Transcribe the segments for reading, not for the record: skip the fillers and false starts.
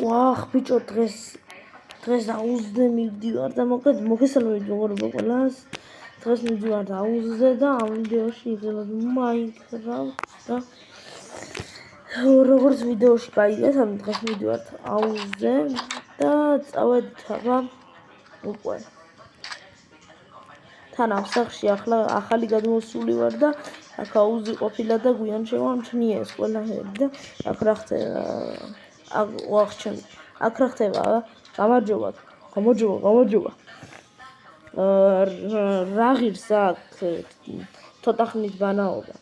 ვახ ბიჭო დღეს აუზზე მივდივარ და მოგესალმებით მეგობრებო ყველას. დღეს მივდივარ აუზზე და ამ ვიდეოში იღებად Minecraft და როგორც ვიდეოში გაიგეთ, ამ დღეს მივდივართ აუზზე და წავედით აბა უკვე თან ამ სახლში ახალი გადმოსული ვარ და აქ აუზი ყოფილა და გვიან შევამჩნიე ეს ყველაფერი და აქ რა ხდება გამარჯობა რა ღირს აქ ცოტა ხნით განაობა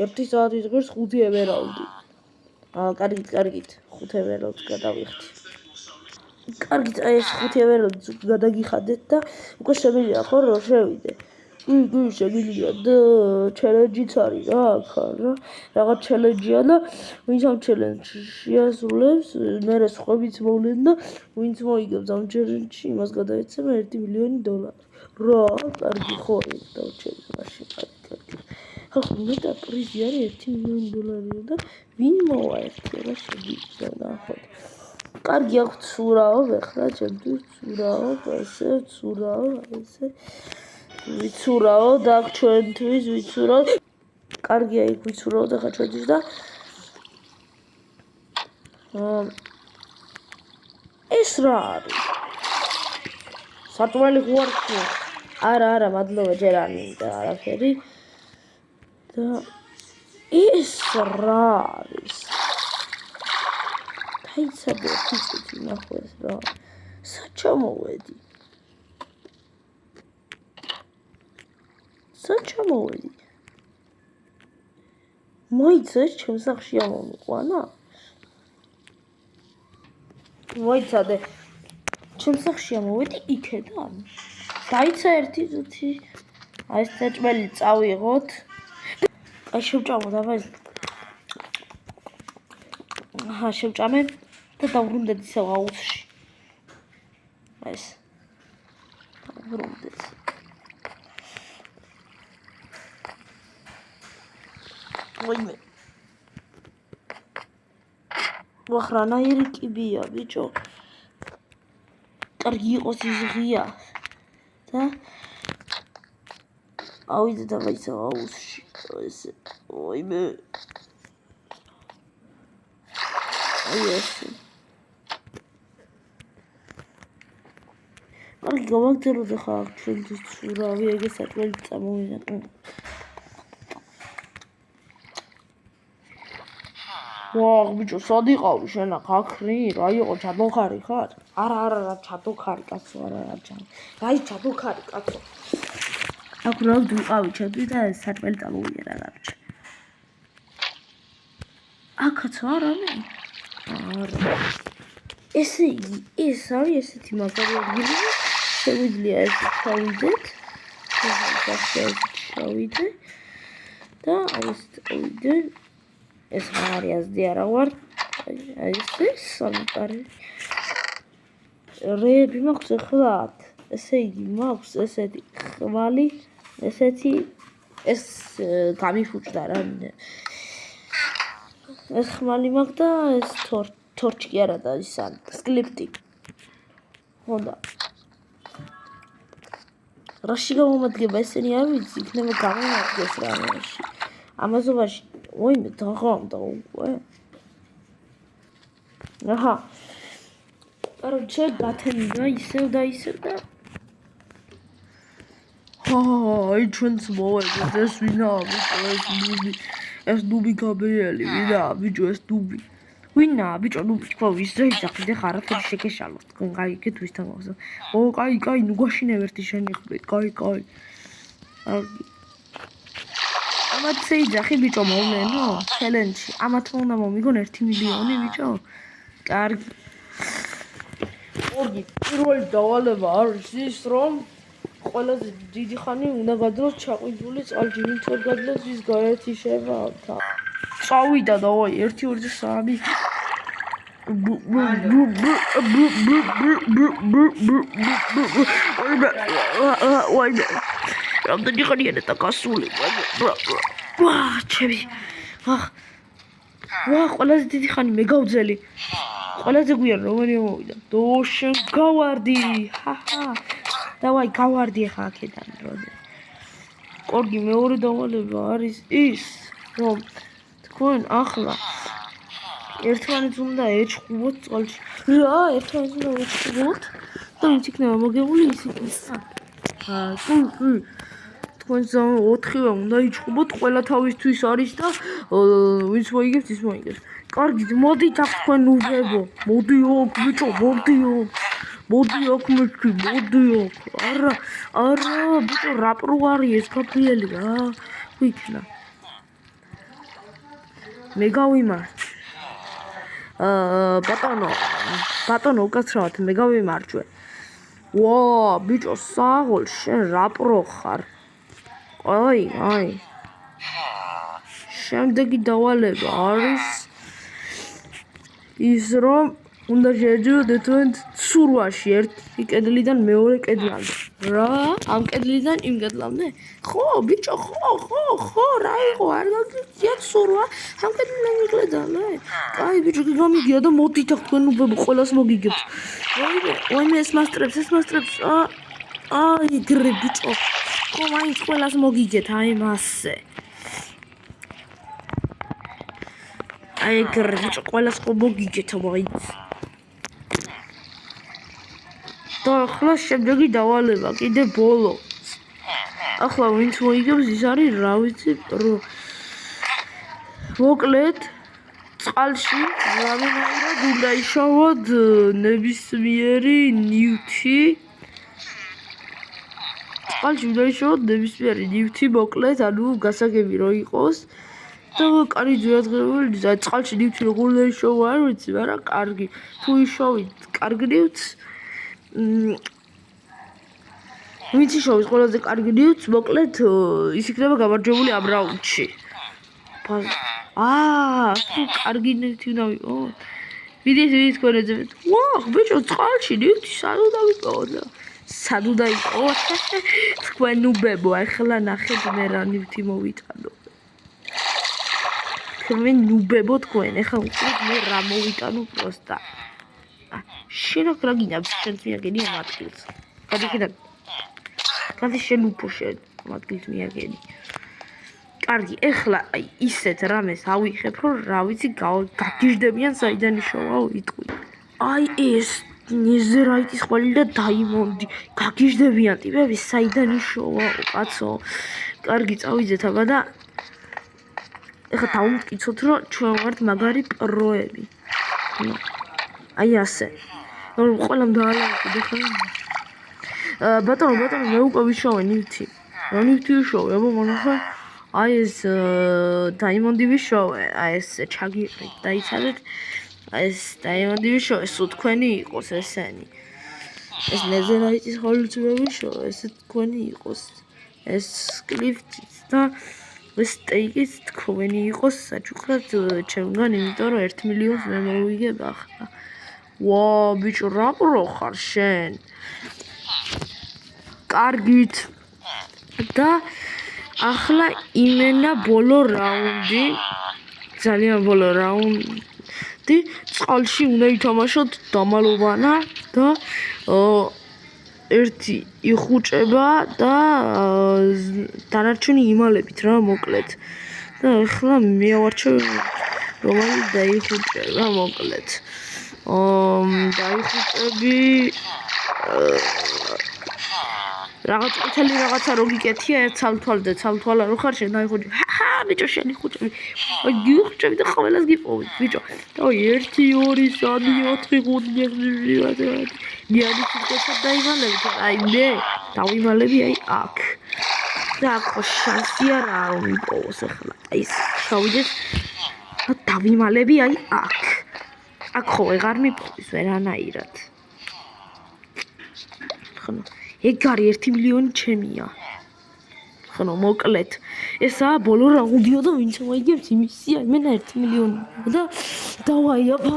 1 საათის ღირს 5 ევერალდი კარგით 5 ევერალდს გადავიხდი კარგით აი ეს 5 ევერალდს გადაგიხადეთ და უკვე შემიძლია ხო რომ შევიდე კი შემიძლია და ჩელენჯიც არის რა აქ რა რაღაც ჩელენჯია და ვინც ამ ჩელენჯს შეასრულებს მერე სხვებიც მოვლენ და ვინც მოიგებს ამ ჩელენჯში იმას გადაეცემა $1 მილიონი რა კარგი ხო დავჩერდი მაშინ კარგი ხო მეტა პრიზი არის $1 მილიონი და ვინ მოვა ერთი რა შეგვიძლია ნახოთ კარგი აქვს ცურაო ახლა ჩემთვის ცურაო ესე ვიცურაო და აქ ჩვენთვის ვიცურავ კარგია იქ ვიცურავ და ხა ჩვენთვის და ეს რა არის სარწმუნოები ხوارქო არა მადლობა ჯერ არ მინდა არაფერი და ეს რა არის დაიცადე ფიცეთი ნახო ეს რა საჩამოვედი მოიცა ეს ჩემ სახლში ამომიყვანა მოიცადე ჩემ სახლში ამოვედი იქედან დაიცა ერთი ზუთი აი ეს წაჭმელი წავიღოთ აი შევჭამოთ აბა ეს შევჭამე და დავბრუნდეთ ისევ აუზში ეს დავბრუნდეთ ვაიმე ვახრანაირი კიბია ბიჭო კარგი იყოს ის ღია და ავიდე და ვაიცავ აუზში ესე ვაიმე ესე კარგი გავაგზავნოთ ახლა ჩვენთვის ცურავი ეგეც საჭმელი წამოვიღეთ ვაუ ბიჭო სად იყავი შენ აქ რა იყო ჩადოხარი ხარ არა ჩადოხარი კაცო არა რაი ჩადოხარი კაცო აქ რა ვიყავი ჩემთვის და საჭმელი წამოვიღე რა გარჩა აქაც არა ესე იგი ეს არის ესეთი მაგარი ადგილი შეგვიძლია ეს ჩავიდეთ შევიდე და ეს წავიდე ეს არის ასდი არა ვარ აი ეს სამყარო რეები მაქვს ახლად ესე იგი მაქვს ესეთი ხმალი ესეთი ეს გამიფუჭდა რა ეს ხმალი მაქვს და ეს თორჩი კი არა და ისა სკლიპტი ხონდა რაში გამომადგება ესენი არ ვიცი იქნება გამომადგეს რამეში ამაზობაში ვაიმე დაღამდა უკვე აჰა კაროჩე გათენდა ისევ და აი ჩვენც მოვედით ეს ვინაა ბიჭო ეს ნუბი გაბეელი ვინაა ბიჭო ეს ნუბი ვინაა ბიჭო ნუბი ხო ვის დაიძახი და ხარაფერი შეგეშალოთ თქვენ გაიგეთ ვისთან გავხსნა ო კაი ნუ გაშინე ერთი შენიხდით კაი ამათ შეიძახი ბიჭო მოვლენო ჩელენჯი ამათ უნდა მომიგონ 1 მილიონი ბიჭო კარგი ორგი პირველი დავალება არის ის რომ ყველაზე დიდი ხანი უნდა გადროს ჩაყვიდული წყალში ვინც ვერ გადროს ის გაერთიშება წავიდა დავაი 1 2 3 ვაი რამდენი ხანია და გასული ვა ჩემი ვა, ყველაზე დიდი ხანი მე გავძელი. ყველაზე გვიან რომელი მოვიდა. დოშენ გავარდი. ჰაჰა. დავაი გავარდი ახლა აქედან როზე. კორგი მეორე დავალება არის ის, რომ თქვენ ახლა ერთმანეთს უნდა ეჭყობოთ წყალში. რა, ერთმანეთს უნდა ეჭყობოთ და ვინც იქნება მოგებული ის იქნება. თქვენ 4-ვე უნდა იჭყობოთ, ყველა თავისთვის არის და ვინც მოიგებს ის მოიგებს. კარგით, მოდით აქ თქვენ უბებო. მოდი აქ ბიჭო, მოდი აქ. მოდი აქ მეთქი, მოდი აქ. არა, ბიჭო, რა პრო არის ეს კაფიელი რა. ვიქნა. მე გავიმართ. ბატონო, უკაცრავად მე გავიმარჯვე. ვა, ბიჭო, საღოლ, შენ რა პრო ხარ? აი. შემდეგი დავალება არის ის, რომ უნდა შეეჯეროთ თქვენ ცურვაში ერთი კედლიდან მეორე კედლამდე. რა? ამ კედლიდან იმ კედლამდე? ხო, ბიჭო, ხო, რა იყო? არ გაგიგია ცურვა? ამ კედლიდან მიკლედამე? კაი, ბიჭო, გამიგია და მოდით აქ თქვენ უბებო, ყველას მოგიგებთ. ვაიმე, ეს მასტრებს. აი, გრე, ბიჭო. ხო, მაინც ყველას მოგიგეთ, აი მასე. აი, გრე, ბიჭო, ყველას მოგიგეთ, მაინც. და ახლა შემდეგი დავალება, კიდე ბოლო. ახლა ვინც მოიგებს ის არის, რა ვიცი, მოკლედ წყალში რამენაირად უნდა იშოვოთ ნებისმიერი ნივთი. წყალში უნდა იშოვოთ ნებისმიერი ნივთი, მოკლედ, ანუ გასაგები რო იყოს. და კარი ძვირადღირებული, წყალში ნივთი როგორ უნდა იშოვო, არ ვიცი, მაგრამ კარგი. თუ იშოვით კარგი ნივთს, ვინც იშოვის ყველაზე კარგი ნივთს, მოკლედ ის იქნება გამარჯვებული ამ რაუნდში. თუ კარგი ნივთი უნდა ვიყოთ. ვიდი თქვენ ეძებთ. ვახ, ბიჭო, წყალში ნივთი სად უნდა ვიყოთ? სად უნდა იყოს? თქვენ უბებო, ახლა ნახეთ მე რა ნივთი მოვიტანო. თქვენ უბებო თქვენ, ახლა უყურეთ მე რა მოვიტანო პროსტა. შენ აქ რა გინდა შენს მიაგენი ამ ადგილს. გადი შენ უფო შენ ამ ადგილს მიაგენი. კარგი, ეხლა აი ისეთ რამეს ავიხებ, რომ რა ვიცი გაგიჟდებიან საიდან იშოვა ვიტყვი. აი ეს ნეზერაიტის ყვალი და დაიმონდი გაგიჟდებიან ტიპები საიდან იშოვა კაცო. კარგი, წავიძეთ აბა და ეხლა დავუმტკიცოთ, რომ ჩვენ ვართ მაგარი პროები. აი ასე. ყველამ დაალაგეთ ახლა. ბატონო, მე უკვე ვიშოვე ნივთი. რა ნივთი ვიშოვე, აბა მონახე. აი ეს დაიმონდი ვიშოვე, აი ეს ჩაგიყრით, დაიცადეთ. აი ეს დაიმონდი ვიშოვე, სულ თქვენი იყოს ესენი. ეს ნეზერაიტის ხოლიც ვიშოვე, ესე თქვენი იყოს. ეს კლიფტიც და ეს სტეიკიც თქვენი იყოს საჩუქრად ჩემგან, იმიტომ რომ 1 მილიონს მე მოვიგებ ახლა. ვა, ბიჭო, რა პრო ხარ შენ? კარგით. და ახლა იმენა ბოლო რაუნდი. ძალიან ბოლო რაუნდი. წყალში უნდა ითამაშოთ დამალოვანა და ერთი იხუჭება და დანარჩენი იმალებით რა მოკლედ. და ახლა მე ავარჩევ რომელი დაიხუჭება მოკლედ. დაიხუჭები რაღაც ყვითელი რაღაცა რო გიკეთია ერთ ცალთვალა რო ხარ შენ დაიხუჭები. ბიჭო შენ იხუჭები. აი გიხუჭები და ყველას გიპოვეთ ბიჭო. აი 1 2 3 4 5 6 ნიანი სიტყვასად დაიმალებით. აი მე დავიმალები აი აქ. და აქ შანსი არა რომ მიპოვოს ახლა. აი შევიდეს და დავიმალები აი აქ. აქ ხო ვეღარ მიპოვის ვერანაირად. ხნო ეგ არის 1 მილიონი ჩემია. ხნო მოკლედ ესაა ბოლო რაუნდიო და ვინც მოიგებს იმისია იმენა 1 მილიონი და დავაი აბა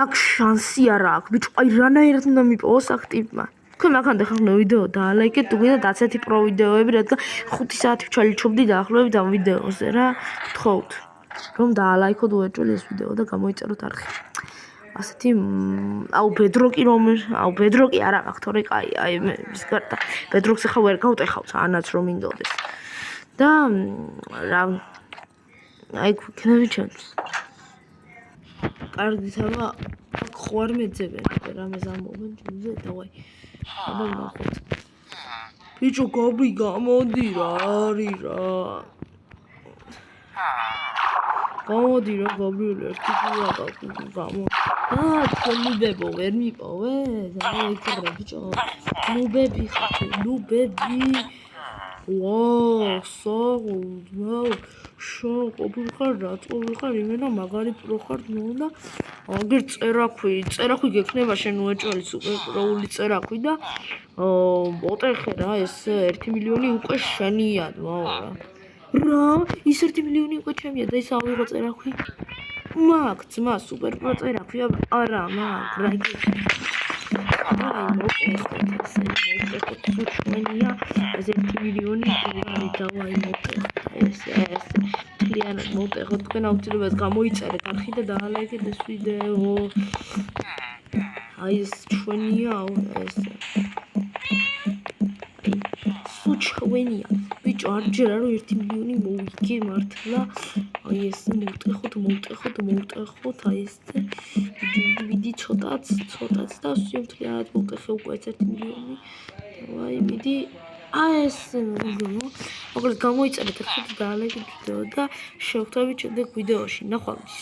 აქ შანსი არა აქვს ბიჭო აი რანაირად უნდა მიპოვოს აქ ტიპმა თქვენ მაგამდე ხახნო ვიდეო დაალაიქეთ თუ გინდა დაცეთ პრო ვიდეოები რადგან 5 საათი ჩალიჩობდი დაახლოებით ამ ვიდეოზე რა გთხოვთ რომ დაალაიქოთ უერთველი ეს ვიდეო და გამოიწეროთ არხი. ასეთი ბედროკი არა მაქვს, თორე კაი, ის გარდა ბედროკს ახლა ვერ გავტეხავთ, ანაც რომ მინდოდეს. და რა იქნები ჩემს. კარგი თამა აქ ხო არ მეძებენ, რამეს ამბობენ ჩემზე, დავაი. აბა ნახოთ. ბიჭო, გაბრი გამოდი რა არის რა. გამოდი რა გაბრიელი ერთი გულა გამო. თქვენ ნუბებო ვერ მიპოვე? დაიქრა ბიჭო. ნუბები ხართ, ნუბები. ვაუ, საღოლ, ყოფილხარ რა, ყოფილხარ იმენა მაგარი პრო ხარ ნუ და აგერ წერაქვი გექნება შენ უეჭველი სუპერ პროული წერაქვი და მოტეხე რა ეს 1 მილიონი უკვე შენია, ვაუ რა. რა, ის 1 მილიონი უკვე ჩემია და ის ავიღო წერაქვი. მაგ ძმა სუპერ პრო წერაქვი არა მაგ რა იგი. აი მოტეხეთ ჩვენია ეს 1 მილიონი დოლარი დავაი მოტეხეთ ეს მთლიანად მოტეხოთ თქვენ აუცილებლად გამოიწერეთ არხი და დაალაიქეთ ეს ვიდეო აი ეს ჩვენია ეს ჩვენია ბიჭო არ ჯერა რომ 1 მილიონი მოვიგე მართლა აი ეს მოვტეხოთ აი ეს მიდი ცოტაც და სიმთლიანად მოვტეხე უკვე 1 მილიონი აი მიდი აი ეს მოკლედ გამოიწერეთ ახლა და დაალაიქეთ ვიდეო და შევხვდებით შემდეგ ვიდეოში ნახვამდის